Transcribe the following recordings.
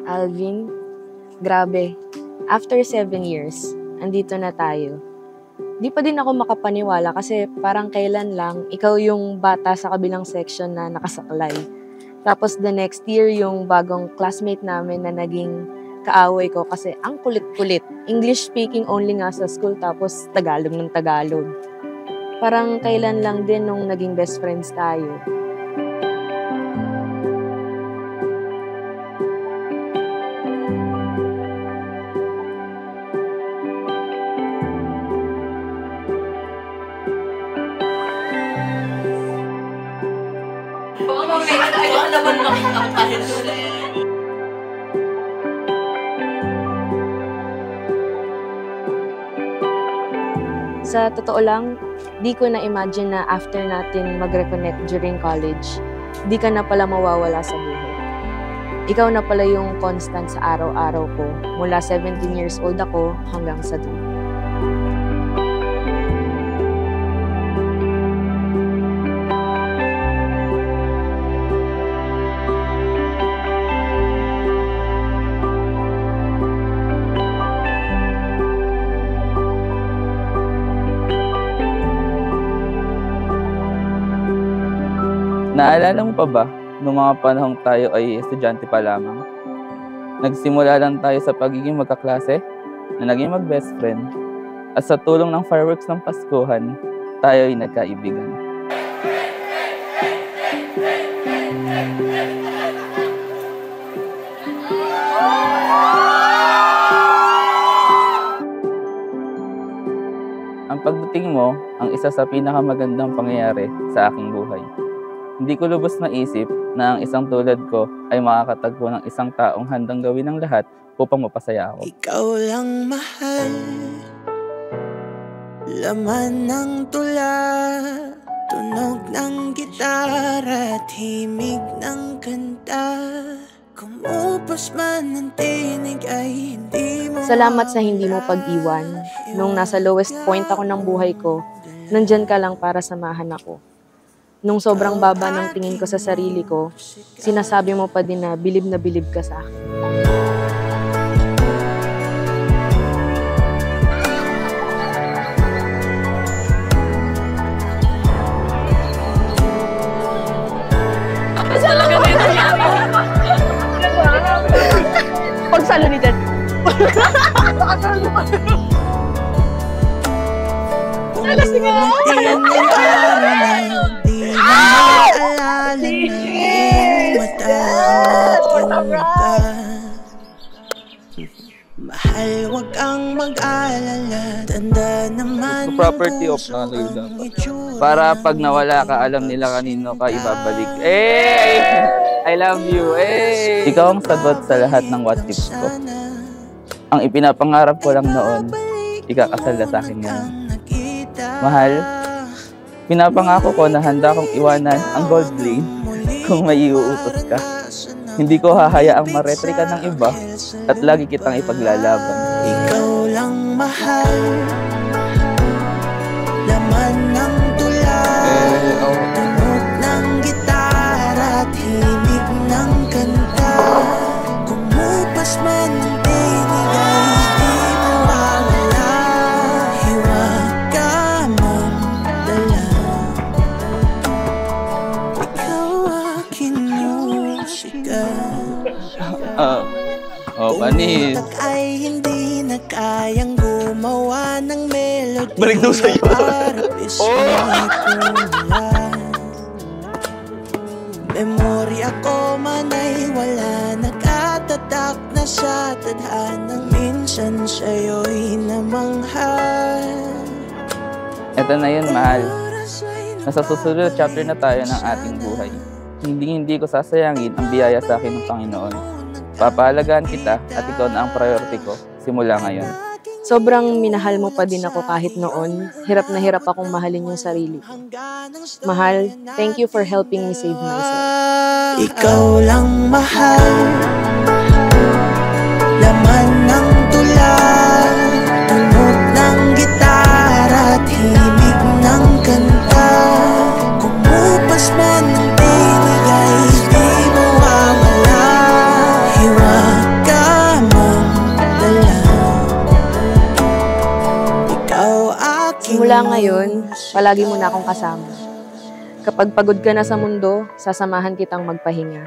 Alvin, grabe. After 7 years, andito na tayo. Di pa din ako makapaniwala kasi parang kailan lang ikaw yung bata sa kabilang section na nakasaklay. Tapos the next year, yung bagong classmate namin na naging kaaway ko kasi ang kulit-kulit. English speaking only nga sa school tapos Tagalog ng Tagalog. Parang kailan lang din nung naging best friends tayo. Sa totoo lang, di ko na-imagine na after natin mag-reconnect during college, di ka na pala mawawala sa buhay. Ikaw na pala yung constant sa araw-araw ko, mula 17 years old ako hanggang sa dulo. Naalala mo pa ba, noong mga panahong tayo ay estudyante pa lamang? Nagsimula lang tayo sa pagiging magkaklase, na naging mag-best friend, at sa tulong ng fireworks ng Paskuhan, tayo ay nagkaibigan. Ang pagdating mo ang isa sa pinakamagandang pangyayari sa aking buhay. Hindi ko lubos naisip na ang isang tulad ko ay makakatagpo ng isang taong handang gawin ng lahat upang mapasaya ako. Ikaw lang mahal, laman ng tula, tunog ng gitara, himig ng kanta. Kumupas man ang tinig ay hindi mo. Salamat sa hindi mo pag-iwan. Nung nasa lowest point ako ng buhay ko, nandyan ka lang para samahan ako. Nung sobrang baba ng tingin ko sa sarili ko, sinasabi mo pa din na bilib ka sa akin. Pagsalo ni Dad. Nalasing nga! Mahal, wag kang mag-alala. Tanda naman Property of Nanay. Para pag nawala ka, alam nila kanino ka ibabalik. I love you. Ikaw ang sagot sa lahat ng what ifs ko. Ang ipinapangarap ko lang noon, ikakasal na sa akin ngayon. Mahal, pinapangako ko na handa kong iwanan ang gold lane kung may iuutos ka. Hindi ko hahayaang maretry ka ng iba at lagi kitang ipaglalaban. Ikaw lang mahal, laman ng tula, tunog ng gitara at himig ng kanta. Kumupas man ang tinig ay di mawawala. Hiwag ka mang dala. Ikaw aking musika. Panis. Ay hindi na kayang gumawa ng melody. Balik daw sa'yo. Memorya ko man ay wala, nakatatak na sa tadhanang minsan sa'yo'y namanghal. Ito na yun, mahal. Nasa susunod chapter na tayo ng ating buhay. Hindi ko sasayangin ang biyaya sa akin ng Panginoon. Papaalagaan kita at ikaw na ang priority ko simula ngayon. Sobrang minahal mo pa din ako kahit noon. Hirap na hirap akong mahalin yung sarili ko. Mahal, thank you for helping me save myself. Ikaw lang mahal, laman ng tula, tunog ng gitara at himig ng kanta. Kumupas man ang tinig ay di mawawala. Hiwag Simula ngayon, palagi mo na akong kasama. Kapag pagod ka na sa mundo, sasamahan kitang magpahinga.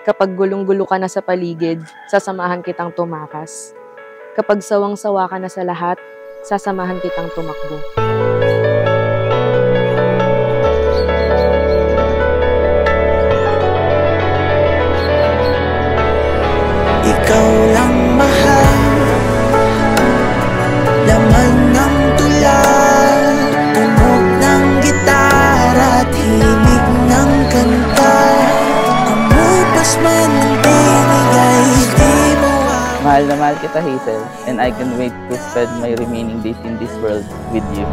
Kapag gulong-gulo ka na sa paligid, sasamahan kitang tumakas. Kapag sawang-sawa ka na sa lahat, sasamahan kitang tumakbo. Ikaw lang mahal, laman ng tula, tunog ng gitara at himig ng kanta. Umupas man ng tinig ay di mo Mahal na mahal kita, Hazel, and I can wait to spend my remaining days in this world with you.